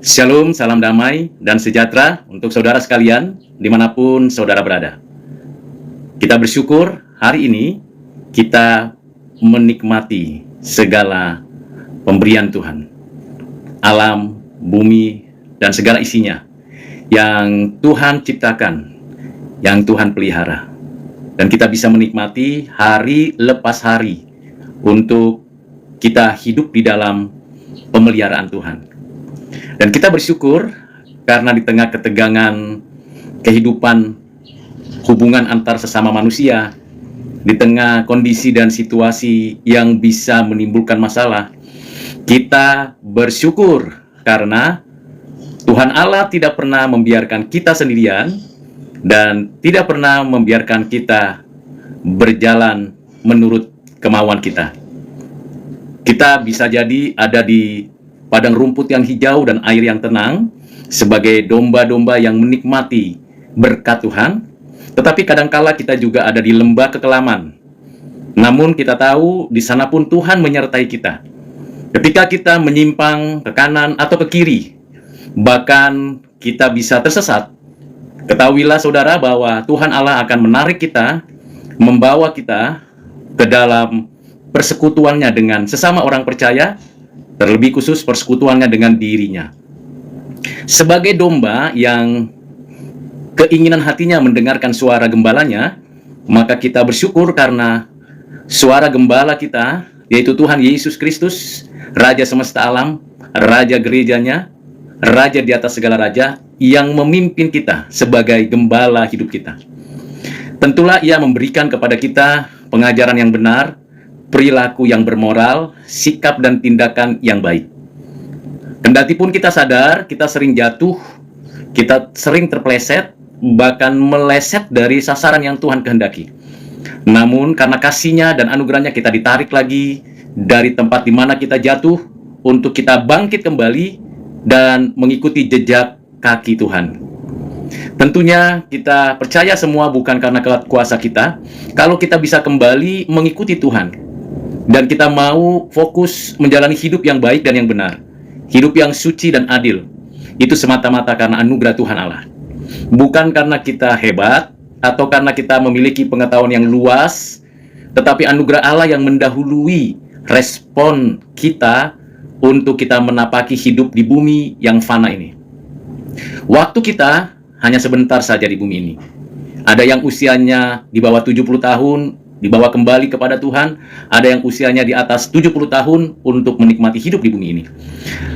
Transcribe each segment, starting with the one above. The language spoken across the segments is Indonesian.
Shalom, salam damai dan sejahtera untuk saudara sekalian dimanapun saudara berada. Kita bersyukur hari ini kita menikmati segala pemberian Tuhan. Alam, bumi, dan segala isinya yang Tuhan ciptakan, yang Tuhan pelihara. Dan kita bisa menikmati hari lepas hari untuk kita hidup di dalam pemeliharaan Tuhan. Dan kita bersyukur karena di tengah ketegangan kehidupan hubungan antar sesama manusia, di tengah kondisi dan situasi yang bisa menimbulkan masalah, kita bersyukur karena Tuhan Allah tidak pernah membiarkan kita sendirian dan tidak pernah membiarkan kita berjalan menurut kemauan kita. Kita bisa jadi ada di padang rumput yang hijau dan air yang tenang, sebagai domba-domba yang menikmati berkat Tuhan, tetapi kadangkala kita juga ada di lembah kekelaman. Namun kita tahu di sana pun Tuhan menyertai kita. Ketika kita menyimpang ke kanan atau ke kiri, bahkan kita bisa tersesat, ketahuilah saudara bahwa Tuhan Allah akan menarik kita, membawa kita ke dalam persekutuannya dengan sesama orang percaya, terlebih khusus persekutuannya dengan dirinya. Sebagai domba yang keinginan hatinya mendengarkan suara gembalanya, maka kita bersyukur karena suara gembala kita, yaitu Tuhan Yesus Kristus, Raja semesta alam, Raja gerejanya, Raja di atas segala raja, yang memimpin kita sebagai gembala hidup kita. Tentulah Ia memberikan kepada kita pengajaran yang benar, perilaku yang bermoral, sikap dan tindakan yang baik. Kendati pun kita sadar, kita sering jatuh, kita sering terpeleset, bahkan meleset dari sasaran yang Tuhan kehendaki. Namun karena kasih-Nya dan anugerah-Nya kita ditarik lagi dari tempat di mana kita jatuh untuk kita bangkit kembali dan mengikuti jejak kaki Tuhan. Tentunya kita percaya semua bukan karena kuasa kita, kalau kita bisa kembali mengikuti Tuhan. Dan kita mau fokus menjalani hidup yang baik dan yang benar, hidup yang suci dan adil. Itu semata-mata karena anugerah Tuhan Allah, bukan karena kita hebat atau karena kita memiliki pengetahuan yang luas, tetapi anugerah Allah yang mendahului respon kita untuk kita menapaki hidup di bumi yang fana ini. Waktu kita hanya sebentar saja di bumi ini. Ada yang usianya di bawah 70 tahun dibawa kembali kepada Tuhan, ada yang usianya di atas 70 tahun untuk menikmati hidup di bumi ini.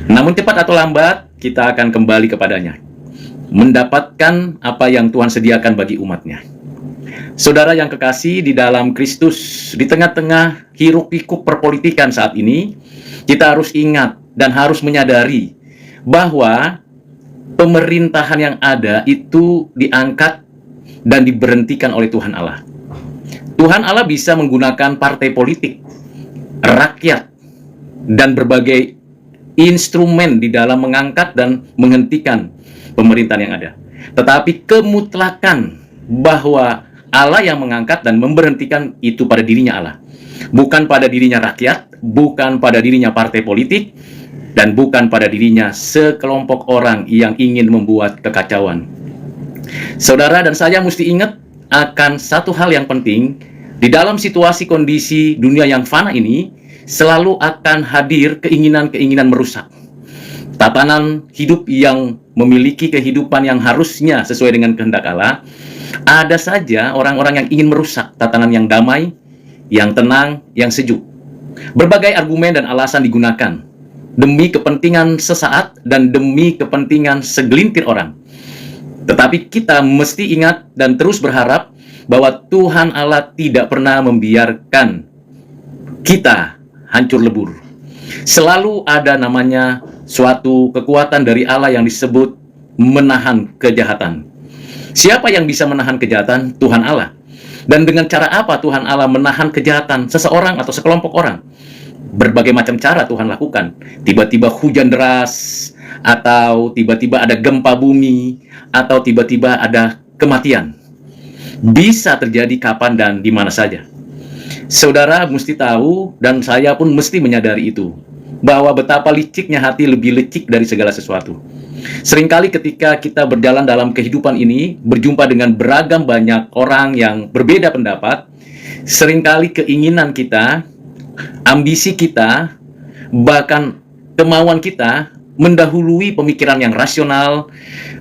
Namun cepat atau lambat, kita akan kembali kepadanya, mendapatkan apa yang Tuhan sediakan bagi umatnya. Saudara yang kekasih di dalam Kristus, di tengah-tengah hiruk-pikuk perpolitikan saat ini, kita harus ingat dan harus menyadari bahwa pemerintahan yang ada itu diangkat dan diberhentikan oleh Tuhan Allah. Tuhan Allah bisa menggunakan partai politik, rakyat, dan berbagai instrumen di dalam mengangkat dan menghentikan pemerintahan yang ada. Tetapi kemutlakan bahwa Allah yang mengangkat dan memberhentikan itu pada dirinya Allah. Bukan pada dirinya rakyat, bukan pada dirinya partai politik, dan bukan pada dirinya sekelompok orang yang ingin membuat kekacauan. Saudara dan saya mesti ingat akan satu hal yang penting. Di dalam situasi kondisi dunia yang fana ini, selalu akan hadir keinginan-keinginan merusak. Tatanan hidup yang memiliki kehidupan yang harusnya sesuai dengan kehendak Allah, ada saja orang-orang yang ingin merusak tatanan yang damai, yang tenang, yang sejuk. Berbagai argumen dan alasan digunakan demi kepentingan sesaat dan demi kepentingan segelintir orang. Tetapi kita mesti ingat dan terus berharap bahwa Tuhan Allah tidak pernah membiarkan kita hancur lebur. Selalu ada namanya suatu kekuatan dari Allah yang disebut menahan kejahatan. Siapa yang bisa menahan kejahatan? Tuhan Allah. Dan dengan cara apa Tuhan Allah menahan kejahatan seseorang atau sekelompok orang? Berbagai macam cara Tuhan lakukan. Tiba-tiba hujan deras, atau tiba-tiba ada gempa bumi, atau tiba-tiba ada kematian. Bisa terjadi kapan dan di mana saja. Saudara mesti tahu, dan saya pun mesti menyadari itu, bahwa betapa liciknya hati lebih licik dari segala sesuatu. Seringkali ketika kita berjalan dalam kehidupan ini, berjumpa dengan beragam banyak orang yang berbeda pendapat, seringkali keinginan kita, ambisi kita, bahkan kemauan kita mendahului pemikiran yang rasional,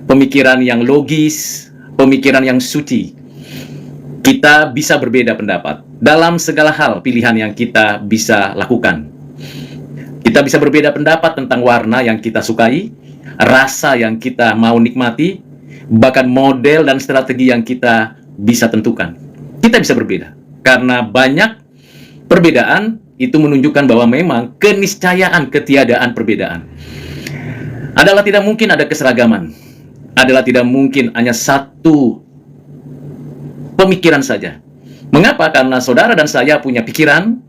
pemikiran yang logis, pemikiran yang suci. Kita bisa berbeda pendapat dalam segala hal pilihan yang kita bisa lakukan. Kita bisa berbeda pendapat tentang warna yang kita sukai, rasa yang kita mau nikmati, bahkan model dan strategi yang kita bisa tentukan. Kita bisa berbeda karena banyak perbedaan itu menunjukkan bahwa memang keniscayaan ketiadaan perbedaan. Adalah tidak mungkin ada keseragaman. Adalah tidak mungkin hanya satu pemikiran saja. Mengapa? Karena saudara dan saya punya pikiran,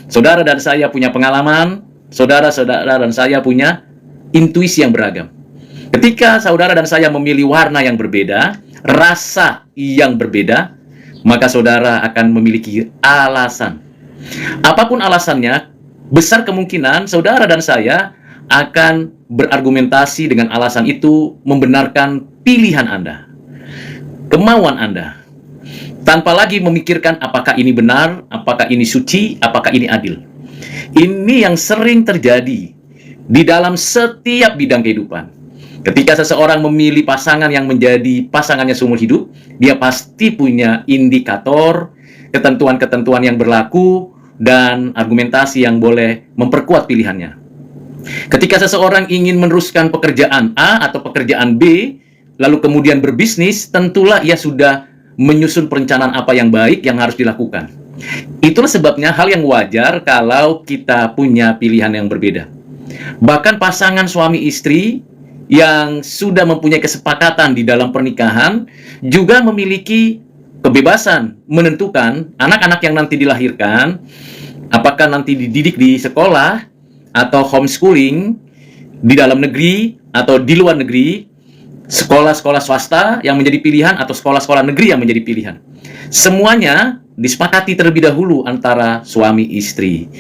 saudara dan saya punya pengalaman, saudara-saudara dan saya punya intuisi yang beragam. Ketika saudara dan saya memilih warna yang berbeda, rasa yang berbeda, maka saudara akan memiliki alasan. Apapun alasannya, besar kemungkinan saudara dan saya akan berargumentasi dengan alasan itu membenarkan pilihan Anda, kemauan Anda, tanpa lagi memikirkan apakah ini benar, apakah ini suci, apakah ini adil. Ini yang sering terjadi di dalam setiap bidang kehidupan. Ketika seseorang memilih pasangan yang menjadi pasangannya seumur hidup, dia pasti punya indikator, ketentuan-ketentuan yang berlaku, dan argumentasi yang boleh memperkuat pilihannya. Ketika seseorang ingin meneruskan pekerjaan A atau pekerjaan B, lalu kemudian berbisnis, tentulah ia sudah menyusun perencanaan apa yang baik yang harus dilakukan. Itulah sebabnya hal yang wajar kalau kita punya pilihan yang berbeda. Bahkan pasangan suami istri yang sudah mempunyai kesepakatan di dalam pernikahan juga memiliki kebebasan menentukan anak-anak yang nanti dilahirkan, apakah nanti dididik di sekolah atau homeschooling di dalam negeri atau di luar negeri, sekolah-sekolah swasta yang menjadi pilihan atau sekolah-sekolah negeri yang menjadi pilihan. Semuanya disepakati terlebih dahulu antara suami istri.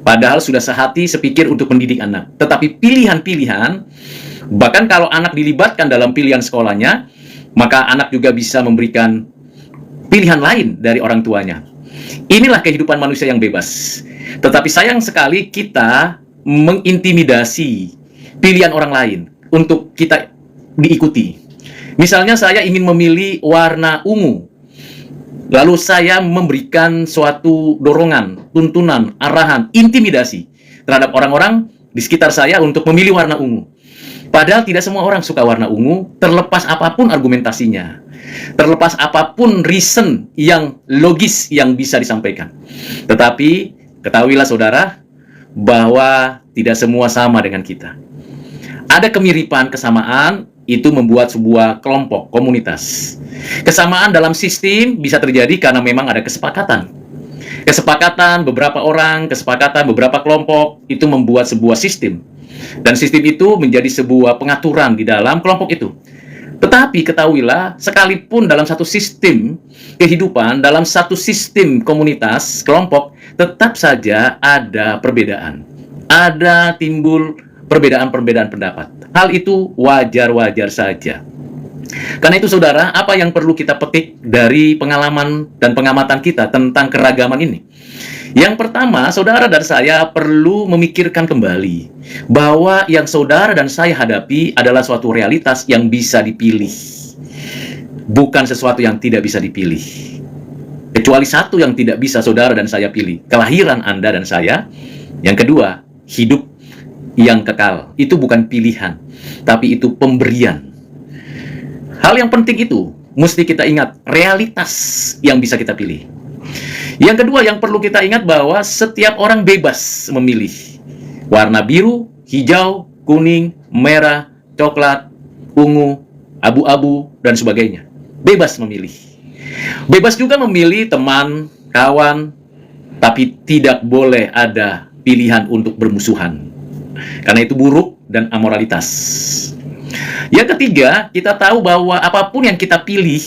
Padahal sudah sehati sepikir untuk mendidik anak. Tetapi pilihan-pilihan, bahkan kalau anak dilibatkan dalam pilihan sekolahnya, maka anak juga bisa memberikan pilihan lain dari orang tuanya. Inilah kehidupan manusia yang bebas. Tetapi sayang sekali kita mengintimidasi pilihan orang lain untuk kita diikuti. Misalnya saya ingin memilih warna ungu, lalu saya memberikan suatu dorongan, tuntunan, arahan, intimidasi terhadap orang-orang di sekitar saya untuk memilih warna ungu. Padahal tidak semua orang suka warna ungu, terlepas apapun argumentasinya, terlepas apapun reason yang logis yang bisa disampaikan. Tetapi ketahuilah saudara, bahwa tidak semua sama dengan kita. Ada kemiripan, kesamaan, itu membuat sebuah kelompok, komunitas. Kesamaan dalam sistem bisa terjadi karena memang ada kesepakatan. Kesepakatan beberapa orang, kesepakatan beberapa kelompok, itu membuat sebuah sistem. Dan sistem itu menjadi sebuah pengaturan di dalam kelompok itu. Tetapi ketahuilah, sekalipun dalam satu sistem kehidupan, dalam satu sistem komunitas, kelompok, tetap saja ada perbedaan. Ada timbul perbedaan-perbedaan pendapat. Hal itu wajar-wajar saja. Karena itu saudara, apa yang perlu kita petik dari pengalaman dan pengamatan kita tentang keragaman ini? Yang pertama, saudara dan saya perlu memikirkan kembali bahwa yang saudara dan saya hadapi adalah suatu realitas yang bisa dipilih, bukan sesuatu yang tidak bisa dipilih. Kecuali satu yang tidak bisa saudara dan saya pilih, kelahiran Anda dan saya. Yang kedua, hidup yang kekal. Itu bukan pilihan, tapi itu pemberian. Hal yang penting itu mesti kita ingat, realitas yang bisa kita pilih. Yang kedua yang perlu kita ingat bahwa setiap orang bebas memilih warna biru, hijau, kuning, merah, coklat, ungu, abu-abu, dan sebagainya. Bebas memilih. Bebas juga memilih teman, kawan, tapi tidak boleh ada pilihan untuk bermusuhan. Karena itu buruk dan amoralitas. Yang ketiga, kita tahu bahwa apapun yang kita pilih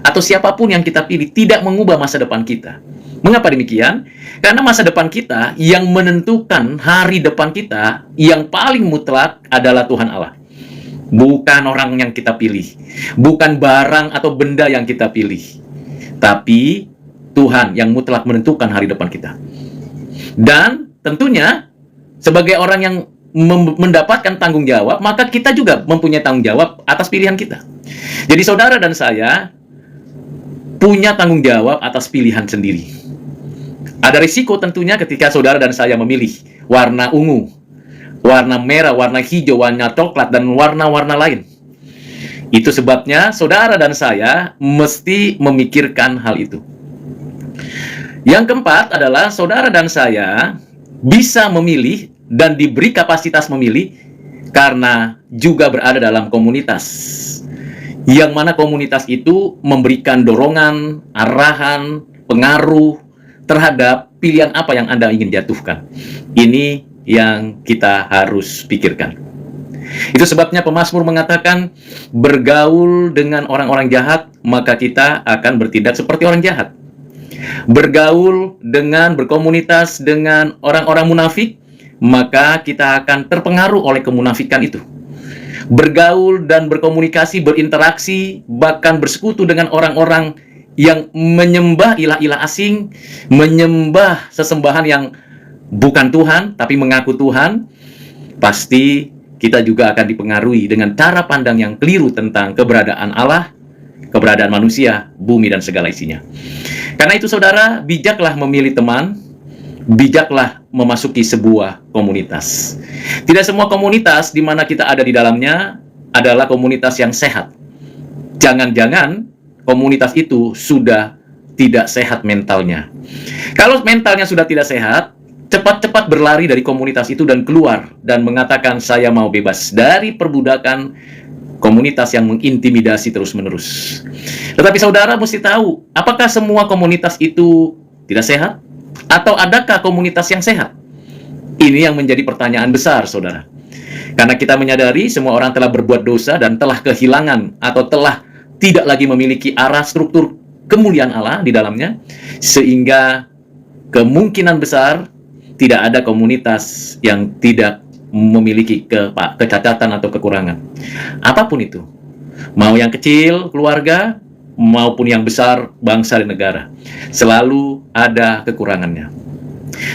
atau siapapun yang kita pilih tidak mengubah masa depan kita. Mengapa demikian? Karena masa depan kita yang menentukan hari depan kita yang paling mutlak adalah Tuhan Allah. Bukan orang yang kita pilih, bukan barang atau benda yang kita pilih, tapi Tuhan yang mutlak menentukan hari depan kita. Dan tentunya sebagai orang yang mendapatkan tanggung jawab, maka kita juga mempunyai tanggung jawab atas pilihan kita. Jadi saudara dan saya punya tanggung jawab atas pilihan sendiri. Ada risiko tentunya ketika saudara dan saya memilih warna ungu, warna merah, warna hijau, warna coklat, dan warna-warna lain. Itu sebabnya saudara dan saya mesti memikirkan hal itu. Yang keempat adalah saudara dan saya bisa memilih dan diberi kapasitas memilih karena juga berada dalam komunitas. Yang mana komunitas itu memberikan dorongan, arahan, pengaruh terhadap pilihan apa yang Anda ingin jatuhkan. Ini yang kita harus pikirkan. Itu sebabnya pemazmur mengatakan, bergaul dengan orang-orang jahat, maka kita akan bertindak seperti orang jahat. Bergaul dengan, berkomunitas dengan orang-orang munafik, maka kita akan terpengaruh oleh kemunafikan itu. Bergaul dan berkomunikasi, berinteraksi, bahkan bersekutu dengan orang-orang yang menyembah ilah-ilah asing, menyembah sesembahan yang bukan Tuhan, tapi mengaku Tuhan, pasti kita juga akan dipengaruhi dengan cara pandang yang keliru tentang keberadaan Allah, keberadaan manusia, bumi, dan segala isinya. Karena itu saudara, bijaklah memilih teman, bijaklah memasuki sebuah komunitas. Tidak semua komunitas di mana kita ada di dalamnya adalah komunitas yang sehat. Jangan-jangan komunitas itu sudah tidak sehat mentalnya. Kalau mentalnya sudah tidak sehat, cepat-cepat berlari dari komunitas itu dan keluar dan mengatakan saya mau bebas dari perbudakan komunitas yang mengintimidasi terus-menerus. Tetapi saudara mesti tahu, apakah semua komunitas itu tidak sehat? Atau adakah komunitas yang sehat? Ini yang menjadi pertanyaan besar, saudara. Karena kita menyadari semua orang telah berbuat dosa dan telah kehilangan atau telah tidak lagi memiliki arah struktur kemuliaan Allah di dalamnya, sehingga kemungkinan besar tidak ada komunitas yang tidak memiliki kecacatan atau kekurangan. Apapun itu, mau yang kecil, keluarga, maupun yang besar, bangsa dan negara, selalu ada kekurangannya.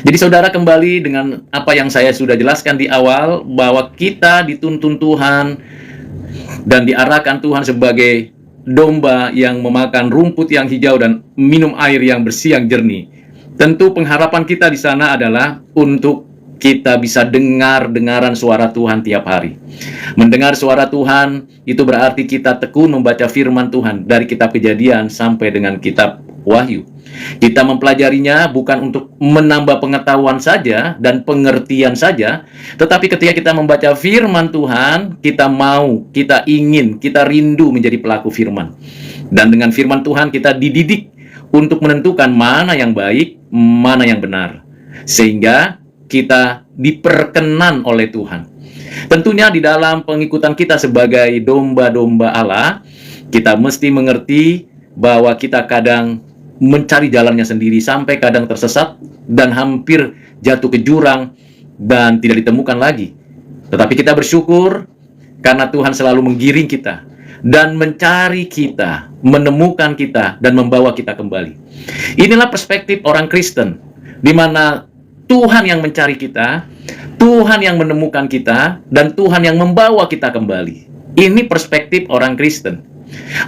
Jadi saudara, kembali dengan apa yang saya sudah jelaskan di awal, bahwa kita dituntun Tuhan dan diarahkan Tuhan sebagai domba yang memakan rumput yang hijau dan minum air yang bersih yang jernih. Tentu pengharapan kita di sana adalah untuk kita bisa dengar-dengaran suara Tuhan tiap hari. Mendengar suara Tuhan itu berarti kita tekun membaca firman Tuhan dari kitab Kejadian sampai dengan kitab Wahyu. Kita mempelajarinya bukan untuk menambah pengetahuan saja dan pengertian saja, tetapi ketika kita membaca firman Tuhan, kita mau, kita ingin, kita rindu menjadi pelaku firman. Dan dengan firman Tuhan kita dididik untuk menentukan mana yang baik, mana yang benar, sehingga kita diperkenan oleh Tuhan. Tentunya di dalam pengikutan kita sebagai domba-domba Allah, kita mesti mengerti bahwa kita kadang mencari jalannya sendiri, sampai kadang tersesat dan hampir jatuh ke jurang dan tidak ditemukan lagi. Tetapi kita bersyukur karena Tuhan selalu menggiring kita dan mencari kita, menemukan kita, dan membawa kita kembali. Inilah perspektif orang Kristen, di mana Tuhan yang mencari kita, Tuhan yang menemukan kita, dan Tuhan yang membawa kita kembali. Ini perspektif orang Kristen.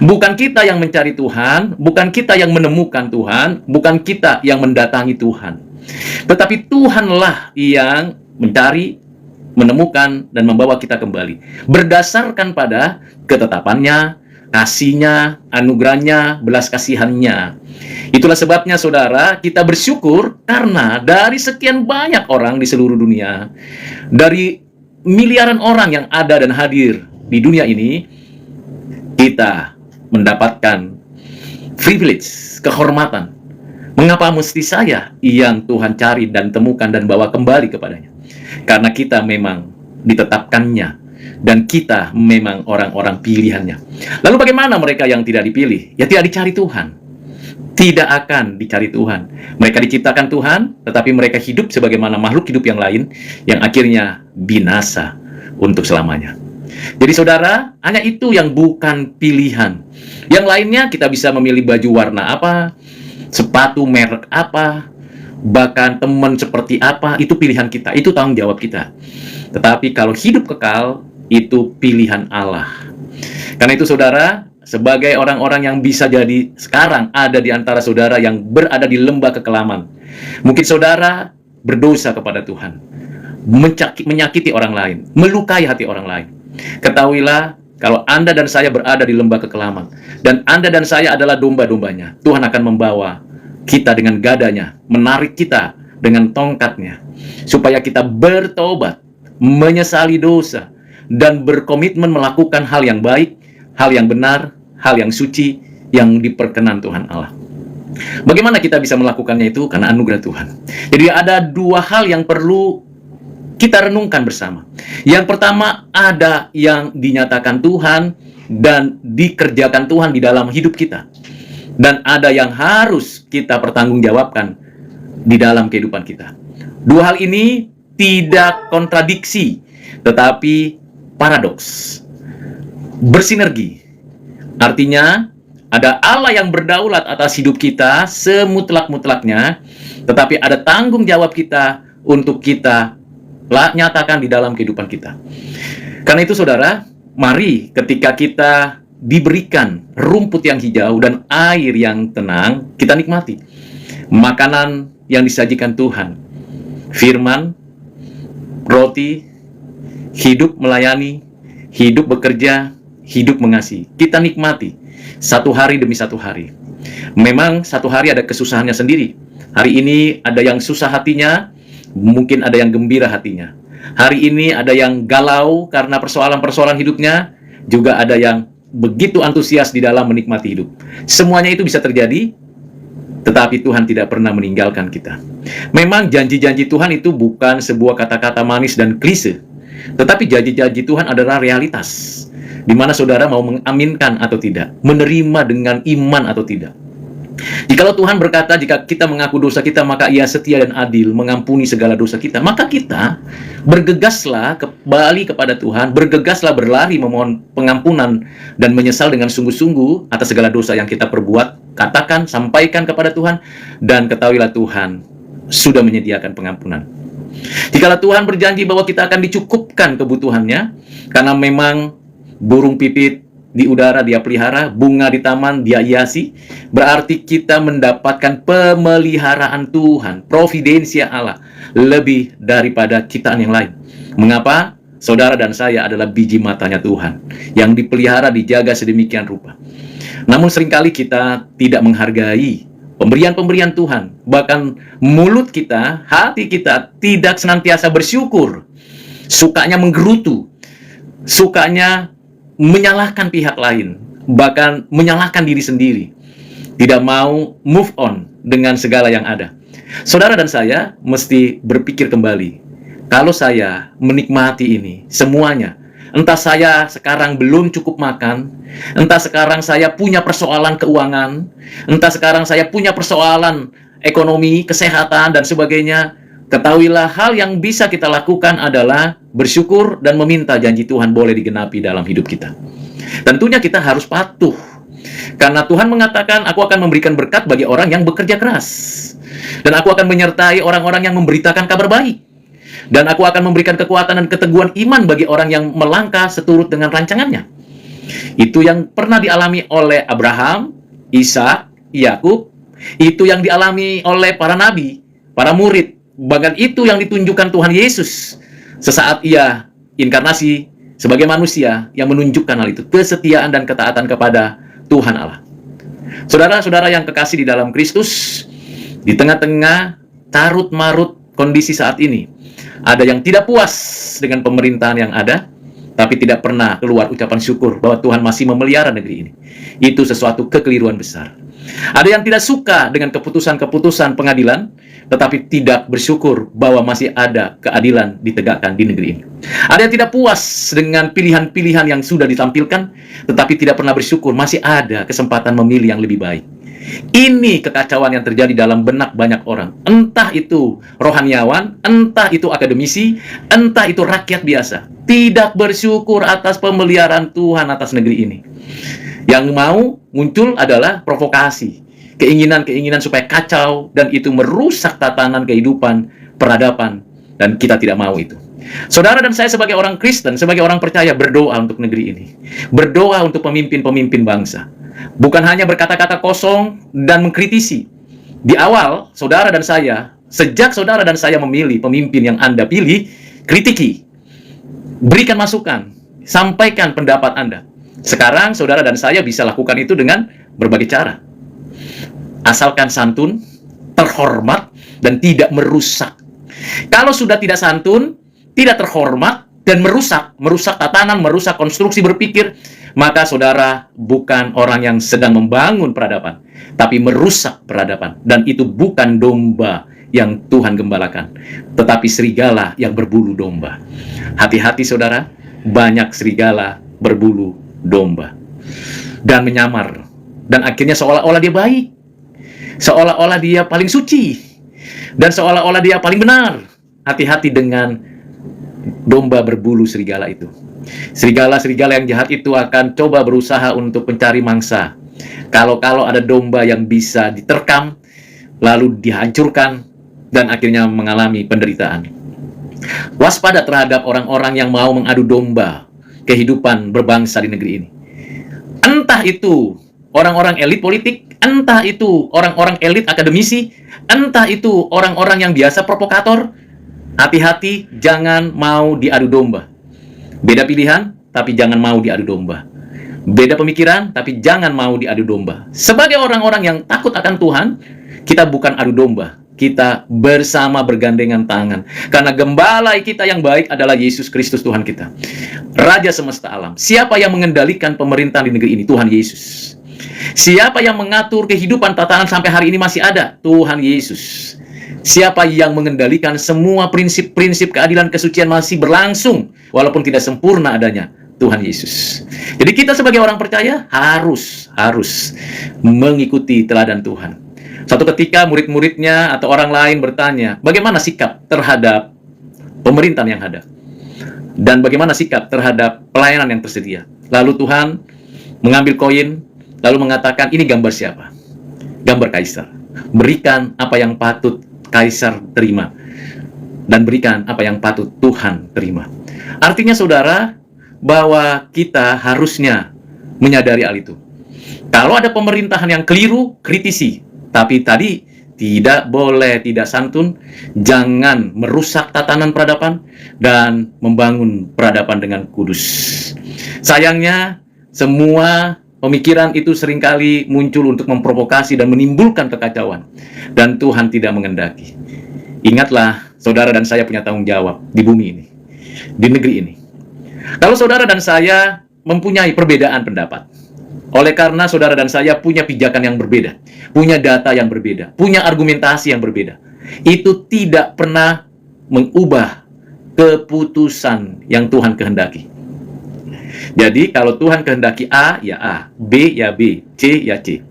Bukan kita yang mencari Tuhan, bukan kita yang menemukan Tuhan, bukan kita yang mendatangi Tuhan. Tetapi Tuhanlah yang mencari, menemukan, dan membawa kita kembali. Berdasarkan pada ketetapannya, kasih-Nya, anugerah-Nya, belas kasihan-Nya. Itulah sebabnya saudara, kita bersyukur karena dari sekian banyak orang di seluruh dunia, dari miliaran orang yang ada dan hadir di dunia ini, kita mendapatkan privilege, kehormatan. Mengapa mesti saya yang Tuhan cari dan temukan dan bawa kembali kepadanya? Karena kita memang ditetapkannya dan kita memang orang-orang pilihannya. Lalu bagaimana mereka yang tidak dipilih? Ya tidak dicari Tuhan. tidak akan dicari Tuhan. Mereka diciptakan Tuhan, tetapi mereka hidup sebagaimana makhluk hidup yang lain, yang akhirnya binasa untuk selamanya. Jadi saudara, hanya itu yang bukan pilihan. Yang lainnya kita bisa memilih baju warna apa, sepatu merek apa, bahkan teman seperti apa, itu pilihan kita, itu tanggung jawab kita. Tetapi kalau hidup kekal, itu pilihan Allah. Karena itu saudara, sebagai orang-orang yang bisa jadi sekarang ada di antara saudara yang berada di lembah kekelaman, mungkin saudara berdosa kepada Tuhan, menyakiti orang lain, melukai hati orang lain. Ketahuilah, kalau Anda dan saya berada di lembah kekelaman, dan Anda dan saya adalah domba-dombanya, Tuhan akan membawa kita dengan gadanya, menarik kita dengan tongkatnya, supaya kita bertobat, menyesali dosa, dan berkomitmen melakukan hal yang baik, hal yang benar, hal yang suci, yang diperkenan Tuhan Allah. Bagaimana kita bisa melakukannya itu? Karena anugerah Tuhan. Jadi ada dua hal yang perlu kita renungkan bersama. Yang pertama, ada yang dinyatakan Tuhan dan dikerjakan Tuhan di dalam hidup kita. Dan ada yang harus kita pertanggungjawabkan di dalam kehidupan kita. Dua hal ini tidak kontradiksi, tetapi paradoks, bersinergi. Artinya, ada Allah yang berdaulat atas hidup kita semutlak-mutlaknya, tetapi ada tanggung jawab kita untuk kita nyatakan di dalam kehidupan kita. Karena itu saudara, mari ketika kita diberikan rumput yang hijau dan air yang tenang, kita nikmati makanan yang disajikan Tuhan, firman, roti, hidup melayani, hidup bekerja, hidup mengasihi. Kita nikmati satu hari demi satu hari. Memang satu hari ada kesusahannya sendiri. Hari ini ada yang susah hatinya, mungkin ada yang gembira hatinya. Hari ini ada yang galau karena persoalan-persoalan hidupnya, juga ada yang begitu antusias di dalam menikmati hidup. Semuanya itu bisa terjadi, tetapi Tuhan tidak pernah meninggalkan kita. Memang janji-janji Tuhan itu bukan sebuah kata-kata manis dan klise, tetapi janji-janji Tuhan adalah realitas, di mana saudara mau mengaminkan atau tidak, menerima dengan iman atau tidak. Jikalau Tuhan berkata, jika kita mengaku dosa kita, maka Ia setia dan adil, mengampuni segala dosa kita, maka kita bergegaslah kembali kepada Tuhan, bergegaslah berlari memohon pengampunan dan menyesal dengan sungguh-sungguh atas segala dosa yang kita perbuat. Katakan, sampaikan kepada Tuhan, dan ketahuilah Tuhan sudah menyediakan pengampunan. Jikalau Tuhan berjanji bahwa kita akan dicukupkan kebutuhannya, karena memang burung pipit di udara Dia pelihara, bunga di taman Dia hiasi, berarti kita mendapatkan pemeliharaan Tuhan, providensia Allah, lebih daripada ciptaan yang lain. Mengapa? Saudara dan saya adalah biji matanya Tuhan, yang dipelihara, dijaga sedemikian rupa. Namun seringkali kita tidak menghargai pemberian-pemberian Tuhan. Bahkan mulut kita, hati kita tidak senantiasa bersyukur. Sukanya menggerutu, sukanya menyalahkan pihak lain, bahkan menyalahkan diri sendiri. Tidak mau move on dengan segala yang ada. Saudara dan saya mesti berpikir kembali. Kalau saya menikmati ini semuanya, entah saya sekarang belum cukup makan, entah sekarang saya punya persoalan keuangan, entah sekarang saya punya persoalan ekonomi, kesehatan, dan sebagainya, ketahuilah hal yang bisa kita lakukan adalah bersyukur dan meminta janji Tuhan boleh digenapi dalam hidup kita. Tentunya kita harus patuh, karena Tuhan mengatakan, aku akan memberikan berkat bagi orang yang bekerja keras, dan aku akan menyertai orang-orang yang memberitakan kabar baik, dan aku akan memberikan kekuatan dan keteguhan iman bagi orang yang melangkah seturut dengan rancangannya. Itu yang pernah dialami oleh Abraham, Ishak, Yakub. Itu yang dialami oleh para nabi, para murid. Bahkan itu yang ditunjukkan Tuhan Yesus sesaat Ia inkarnasi sebagai manusia, yang menunjukkan hal itu, kesetiaan dan ketaatan kepada Tuhan Allah. Saudara-saudara yang kekasih di dalam Kristus, di tengah-tengah carut-marut kondisi saat ini, ada yang tidak puas dengan pemerintahan yang ada, tapi tidak pernah keluar ucapan syukur bahwa Tuhan masih memelihara negeri ini. Itu sesuatu kekeliruan besar. Ada yang tidak suka dengan keputusan-keputusan pengadilan, tetapi tidak bersyukur bahwa masih ada keadilan ditegakkan di negeri ini. Ada yang tidak puas dengan pilihan-pilihan yang sudah ditampilkan, tetapi tidak pernah bersyukur masih ada kesempatan memilih yang lebih baik. Ini kekacauan yang terjadi dalam benak banyak orang. Entah itu rohaniawan, entah itu akademisi, entah itu rakyat biasa. Tidak bersyukur atas pemeliharaan Tuhan atas negeri ini. Yang mau muncul adalah provokasi. Keinginan-keinginan supaya kacau, dan itu merusak tatanan kehidupan, peradaban, dan kita tidak mau itu. Saudara dan saya sebagai orang Kristen, sebagai orang percaya, berdoa untuk negeri ini. Berdoa untuk pemimpin-pemimpin bangsa. Bukan hanya berkata-kata kosong dan mengkritisi. Di awal, saudara dan saya, sejak saudara dan saya memilih pemimpin yang Anda pilih, kritiki. Berikan masukan, sampaikan pendapat Anda. Sekarang saudara dan saya bisa lakukan itu dengan berbagai cara. Asalkan santun, terhormat, dan tidak merusak. Kalau sudah tidak santun, tidak terhormat, dan merusak tatanan, merusak konstruksi berpikir, maka saudara bukan orang yang sedang membangun peradaban, tapi merusak peradaban. Dan itu bukan domba yang Tuhan gembalakan, tetapi serigala yang berbulu domba. Hati-hati saudara, banyak serigala berbulu domba dan menyamar, dan akhirnya seolah-olah dia baik, seolah-olah dia paling suci, dan seolah-olah dia paling benar. Hati-hati dengan domba berbulu serigala itu. Serigala-serigala yang jahat itu akan coba berusaha untuk mencari mangsa. Kalau ada domba yang bisa diterkam, lalu dihancurkan, dan akhirnya mengalami penderitaan. Waspada terhadap orang-orang yang mau mengadu domba kehidupan berbangsa di negeri ini. Entah itu orang-orang elit politik, entah itu orang-orang elit akademisi, entah itu orang-orang yang biasa provokator. Hati-hati, jangan mau diadu domba. Beda pilihan, tapi jangan mau diadu domba. Beda pemikiran, tapi jangan mau diadu domba. Sebagai orang-orang yang takut akan Tuhan, kita bukan adu domba. Kita bersama bergandengan tangan. Karena gembala kita yang baik adalah Yesus Kristus Tuhan kita. Raja semesta alam. Siapa yang mengendalikan pemerintahan di negeri ini? Tuhan Yesus. Siapa yang mengatur kehidupan tatanan sampai hari ini masih ada? Tuhan Yesus. Siapa yang mengendalikan semua prinsip-prinsip keadilan kesucian masih berlangsung walaupun tidak sempurna adanya? Tuhan Yesus. Jadi kita sebagai orang percaya harus mengikuti teladan Tuhan. Suatu ketika murid-muridnya atau orang lain bertanya, bagaimana sikap terhadap pemerintahan yang ada? Dan bagaimana sikap terhadap pelayanan yang tersedia? Lalu Tuhan mengambil koin, lalu mengatakan, ini gambar siapa? Gambar Kaisar. Berikan apa yang patut Kaisar terima, dan berikan apa yang patut Tuhan terima. Artinya saudara, bahwa kita harusnya menyadari hal itu. Kalau ada pemerintahan yang keliru, kritisi. Tapi tadi tidak boleh tidak santun, jangan merusak tatanan peradaban, dan membangun peradaban dengan kudus. Sayangnya, semua pemikiran itu seringkali muncul untuk memprovokasi dan menimbulkan kekacauan. Dan Tuhan tidak mengendaki. Ingatlah, saudara dan saya punya tanggung jawab di bumi ini, di negeri ini. Kalau saudara dan saya mempunyai perbedaan pendapat, oleh karena saudara dan saya punya pijakan yang berbeda, punya data yang berbeda, punya argumentasi yang berbeda, itu tidak pernah mengubah keputusan yang Tuhan kehendaki. Jadi kalau Tuhan kehendaki A, ya A, B, ya B, C, ya C.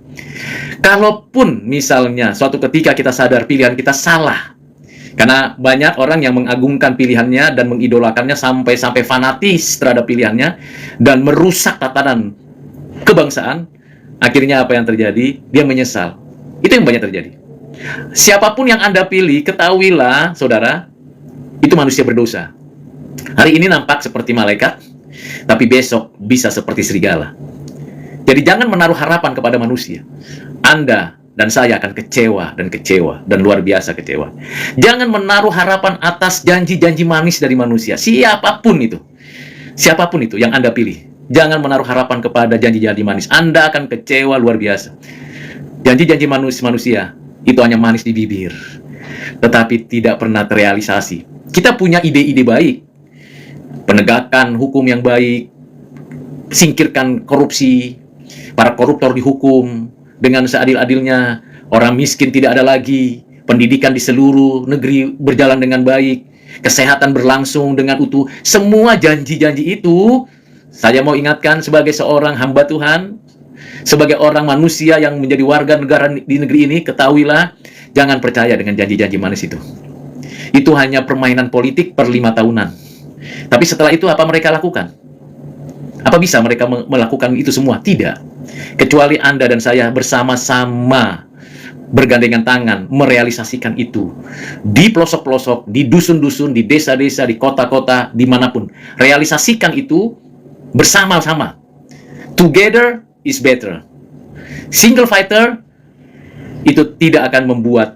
Kalaupun misalnya suatu ketika kita sadar pilihan kita salah, karena banyak orang yang mengagungkan pilihannya dan mengidolakannya sampai fanatis terhadap pilihannya dan merusak tatanan kebangsaan, akhirnya apa yang terjadi? Dia menyesal. Itu yang banyak terjadi. Siapapun yang Anda pilih, ketahuilah, saudara, itu manusia berdosa. Hari ini nampak seperti malaikat, tapi besok bisa seperti serigala. Jadi jangan menaruh harapan kepada manusia. Anda dan saya akan kecewa dan luar biasa kecewa. Jangan menaruh harapan atas janji-janji manis dari manusia. Siapapun itu yang Anda pilih. Jangan menaruh harapan kepada janji-janji manis. Anda akan kecewa luar biasa. Janji-janji manusia itu hanya manis di bibir, tetapi tidak pernah terrealisasi. Kita punya ide-ide baik, penegakan hukum yang baik, singkirkan korupsi, para koruptor dihukum, dengan seadil-adilnya, orang miskin tidak ada lagi, pendidikan di seluruh negeri berjalan dengan baik, kesehatan berlangsung dengan utuh. Semua janji-janji itu, saya mau ingatkan sebagai seorang hamba Tuhan, sebagai orang manusia yang menjadi warga negara di negeri ini, ketahuilah, jangan percaya dengan janji-janji manis itu. Itu hanya permainan politik per 5 tahunan. Tapi setelah itu apa mereka lakukan? Apa bisa mereka melakukan itu semua? Tidak. Kecuali Anda dan saya bersama-sama bergandengan tangan merealisasikan itu. Di pelosok-pelosok, di dusun-dusun, di desa-desa, di kota-kota, dimanapun. Realisasikan itu bersama-sama. Together is better. Single fighter itu tidak akan membuat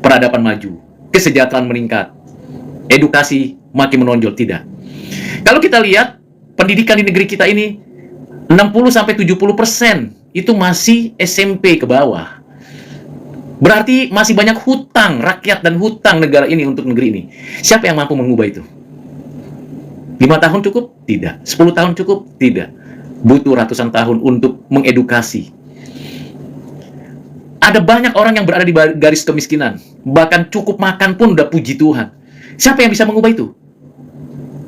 peradaban maju, kesejahteraan meningkat, edukasi makin menonjol, tidak. Kalau kita lihat pendidikan di negeri kita ini 60-70% itu masih SMP ke bawah. Berarti masih banyak hutang rakyat dan hutang negara ini untuk negeri ini. Siapa yang mampu mengubah itu? 5 tahun cukup? Tidak. 10 tahun cukup? Tidak. Butuh ratusan tahun untuk mengedukasi. Ada banyak orang yang berada di garis kemiskinan. Bahkan cukup makan pun udah puji Tuhan. Siapa yang bisa mengubah itu?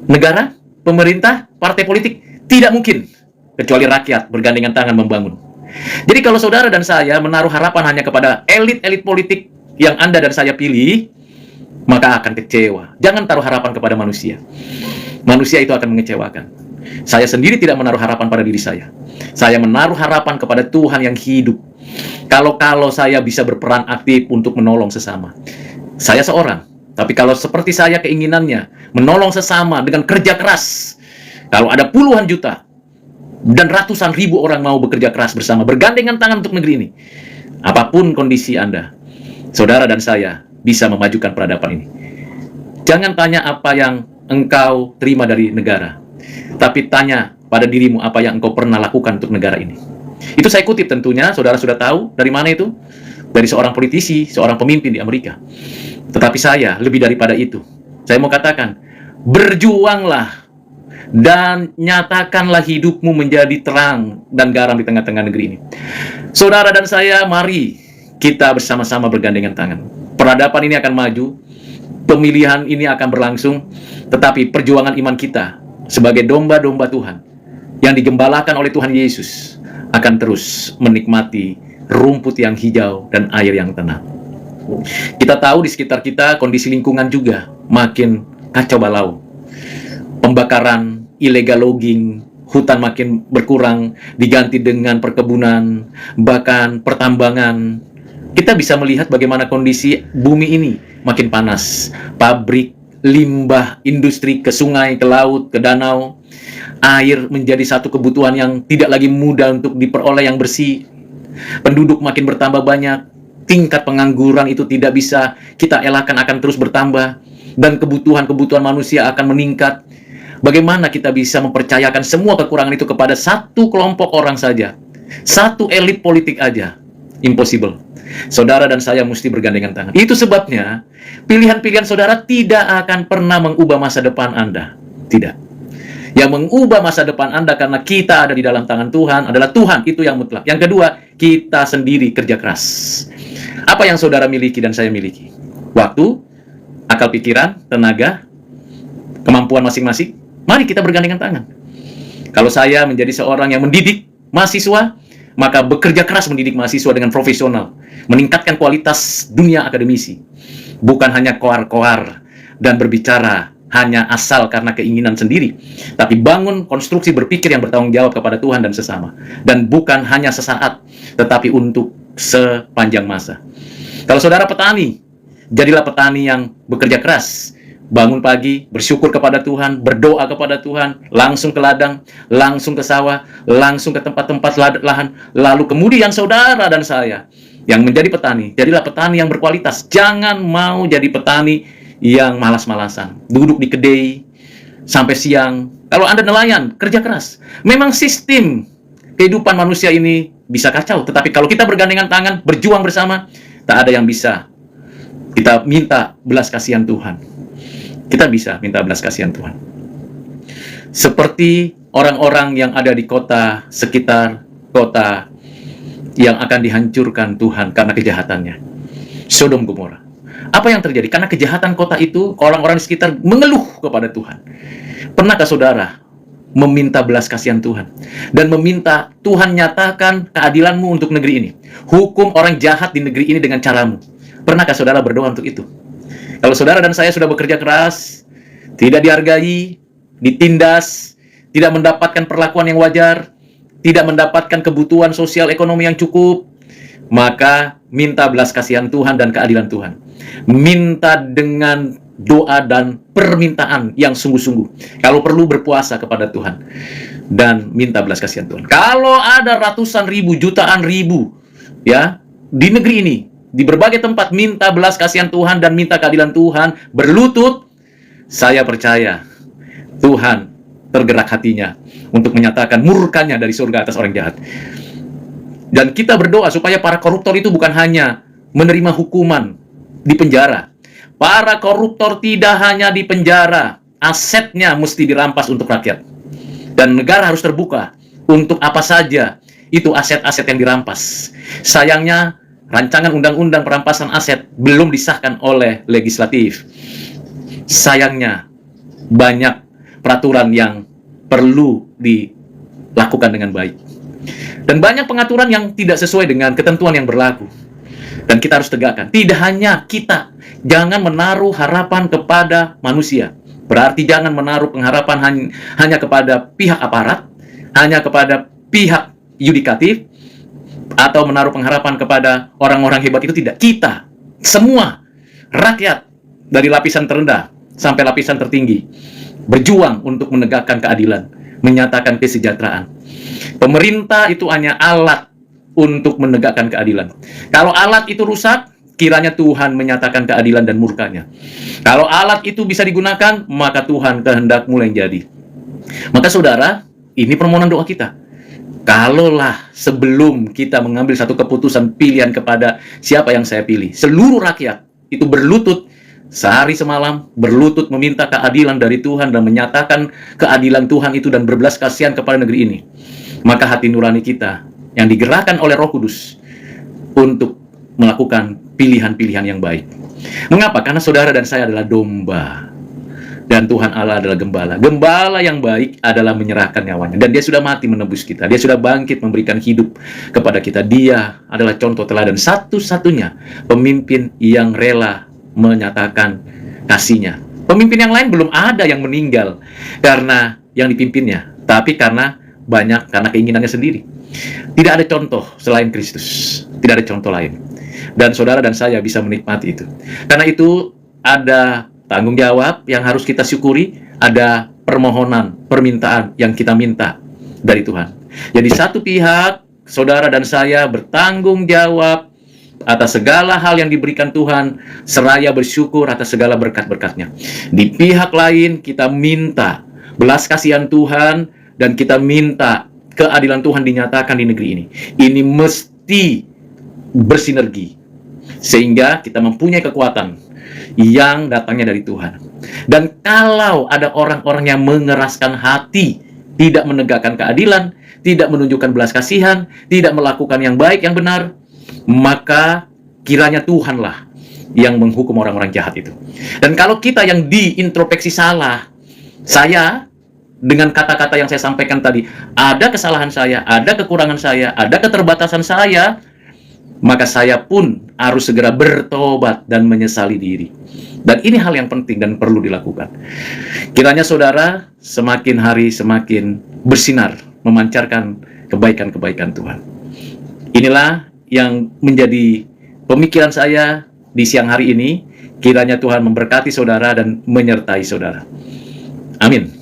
Negara? Pemerintah? Partai politik? Tidak mungkin. Kecuali rakyat bergandengan tangan membangun. Jadi kalau saudara dan saya menaruh harapan hanya kepada elit-elit politik yang Anda dan saya pilih, maka akan kecewa. Jangan taruh harapan kepada manusia. Manusia itu akan mengecewakan. Saya sendiri tidak menaruh harapan pada diri saya. Saya menaruh harapan kepada Tuhan yang hidup. Kalau saya bisa berperan aktif untuk menolong sesama. Saya seorang. Tapi kalau seperti saya keinginannya menolong sesama dengan kerja keras. Kalau ada puluhan juta dan ratusan ribu orang mau bekerja keras bersama, bergandengan tangan untuk negeri ini. Apapun kondisi Anda, saudara dan saya bisa memajukan peradaban ini. Jangan tanya apa yang engkau terima dari negara, tapi tanya pada dirimu apa yang engkau pernah lakukan untuk negara ini. Itu saya kutip tentunya, saudara sudah tahu dari mana itu? Dari seorang politisi, seorang pemimpin di Amerika. Tetapi saya lebih daripada itu. Saya mau katakan, berjuanglah dan nyatakanlah hidupmu menjadi terang dan garam di tengah-tengah negeri ini. Saudara dan saya, mari kita bersama-sama bergandengan tangan. Peradaban ini akan maju, pemilihan ini akan berlangsung, tetapi perjuangan iman kita sebagai domba-domba Tuhan yang digembalakan oleh Tuhan Yesus akan terus menikmati rumput yang hijau dan air yang tenang. Kita tahu di sekitar kita kondisi lingkungan juga makin kacau balau. Pembakaran, illegal logging, hutan makin berkurang, diganti dengan perkebunan, bahkan pertambangan. Kita bisa melihat bagaimana kondisi bumi ini makin panas. Pabrik, limbah, industri ke sungai, ke laut, ke danau. Air menjadi satu kebutuhan yang tidak lagi mudah untuk diperoleh yang bersih. Penduduk makin bertambah banyak. Tingkat pengangguran itu tidak bisa kita elakkan, akan terus bertambah. Dan kebutuhan-kebutuhan manusia akan meningkat. Bagaimana kita bisa mempercayakan semua kekurangan itu kepada satu kelompok orang saja? Satu elit politik aja? Impossible. Saudara dan saya mesti bergandengan tangan. Itu sebabnya pilihan-pilihan saudara tidak akan pernah mengubah masa depan Anda. Tidak. Yang mengubah masa depan Anda karena kita ada di dalam tangan Tuhan adalah Tuhan, itu yang mutlak. Yang kedua, kita sendiri kerja keras. Apa yang saudara miliki dan saya miliki? Waktu, akal pikiran, tenaga, kemampuan masing-masing. Mari kita bergandengan tangan. Kalau saya menjadi seorang yang mendidik mahasiswa, maka bekerja keras mendidik mahasiswa dengan profesional, meningkatkan kualitas dunia akademisi, bukan hanya koar-koar dan berbicara hanya asal karena keinginan sendiri, tapi bangun konstruksi berpikir yang bertanggung jawab kepada Tuhan dan sesama, dan bukan hanya sesaat, tetapi untuk sepanjang masa. Kalau saudara petani, jadilah petani yang bekerja keras, bangun pagi, bersyukur kepada Tuhan, berdoa kepada Tuhan, langsung ke ladang, langsung ke sawah, langsung ke tempat-tempat lahan, lalu kemudian saudara dan saya yang menjadi petani, jadilah petani yang berkualitas. Jangan mau jadi petani yang malas-malasan, duduk di kedai sampai siang. Kalau Anda nelayan, kerja keras. Memang sistem kehidupan manusia ini bisa kacau, tetapi kalau kita bergandengan tangan, berjuang bersama, tak ada yang bisa kita minta belas kasihan Tuhan. Kita bisa minta belas kasihan Tuhan. Seperti orang-orang yang ada di kota, sekitar kota yang akan dihancurkan Tuhan karena kejahatannya. Sodom Gomora. Apa yang terjadi? Karena kejahatan kota itu, orang-orang di sekitar mengeluh kepada Tuhan. Pernahkah saudara meminta belas kasihan Tuhan dan meminta Tuhan nyatakan keadilanmu untuk negeri ini, hukum orang jahat di negeri ini dengan caramu? Pernahkah saudara berdoa untuk itu? Kalau saudara dan saya sudah bekerja keras, tidak dihargai, ditindas, tidak mendapatkan perlakuan yang wajar, tidak mendapatkan kebutuhan sosial ekonomi yang cukup, maka minta belas kasihan Tuhan dan keadilan Tuhan. Minta dengan doa dan permintaan yang sungguh-sungguh. Kalau perlu berpuasa kepada Tuhan dan minta belas kasihan Tuhan. Kalau ada ratusan ribu, jutaan ribu ya di negeri ini, di berbagai tempat minta belas kasihan Tuhan dan minta keadilan Tuhan, berlutut, saya percaya Tuhan tergerak hatinya untuk menyatakan murkanya dari surga atas orang jahat. Dan kita berdoa supaya para koruptor itu bukan hanya menerima hukuman di penjara. Para koruptor tidak hanya di penjara, asetnya mesti dirampas untuk rakyat. Dan negara harus terbuka untuk apa saja itu aset-aset yang dirampas. Sayangnya, rancangan undang-undang perampasan aset belum disahkan oleh legislatif. Sayangnya, banyak peraturan yang perlu dilakukan dengan baik. Dan banyak pengaturan yang tidak sesuai dengan ketentuan yang berlaku. Dan kita harus tegakkan. Tidak hanya kita, jangan menaruh harapan kepada manusia. Berarti jangan menaruh pengharapan hanya kepada pihak aparat, hanya kepada pihak yudikatif, atau menaruh pengharapan kepada orang-orang hebat. Itu tidak. Kita, semua rakyat dari lapisan terendah sampai lapisan tertinggi, berjuang untuk menegakkan keadilan, menyatakan kesejahteraan. Pemerintah itu hanya alat untuk menegakkan keadilan. Kalau alat itu rusak, kiranya Tuhan menyatakan keadilan dan murkanya. Kalau alat itu bisa digunakan, maka Tuhan kehendak mulai jadi. Maka saudara, ini permohonan doa kita. Kalaulah sebelum kita mengambil satu keputusan pilihan kepada siapa yang saya pilih, seluruh rakyat itu berlutut sehari semalam, berlutut meminta keadilan dari Tuhan dan menyatakan keadilan Tuhan itu dan berbelas kasihan kepada negeri ini, maka hati nurani kita yang digerakkan oleh Roh Kudus untuk melakukan pilihan-pilihan yang baik. Mengapa? Karena saudara dan saya adalah domba dan Tuhan Allah adalah gembala. Gembala yang baik adalah menyerahkan nyawanya, dan dia sudah mati menebus kita. Dia sudah bangkit memberikan hidup kepada kita. Dia adalah contoh teladan satu-satunya pemimpin yang rela menyatakan kasihnya. Pemimpin yang lain belum ada yang meninggal karena yang dipimpinnya, tapi karena keinginannya sendiri. Tidak ada contoh selain Kristus. Tidak ada contoh lain. Dan saudara dan saya bisa menikmati itu. Karena itu ada tanggung jawab yang harus kita syukuri, ada permohonan, permintaan yang kita minta dari Tuhan. Jadi satu pihak, saudara dan saya bertanggung jawab atas segala hal yang diberikan Tuhan, seraya bersyukur atas segala berkat-berkatnya. Di pihak lain, kita minta belas kasihan Tuhan, dan kita minta keadilan Tuhan dinyatakan di negeri ini. Ini mesti bersinergi, sehingga kita mempunyai kekuatan yang datangnya dari Tuhan. Dan kalau ada orang-orang yang mengeraskan hati, tidak menegakkan keadilan, tidak menunjukkan belas kasihan, tidak melakukan yang baik, yang benar, maka kiranya Tuhanlah yang menghukum orang-orang jahat itu. Dan kalau kita yang diintrospeksi salah, saya dengan kata-kata yang saya sampaikan tadi, ada kesalahan saya, ada kekurangan saya, ada keterbatasan saya, maka saya pun harus segera bertobat dan menyesali diri. Dan ini hal yang penting dan perlu dilakukan. Kiranya saudara semakin hari semakin bersinar, memancarkan kebaikan-kebaikan Tuhan. Inilah yang menjadi pemikiran saya di siang hari ini. Kiranya Tuhan memberkati saudara dan menyertai saudara. Amin.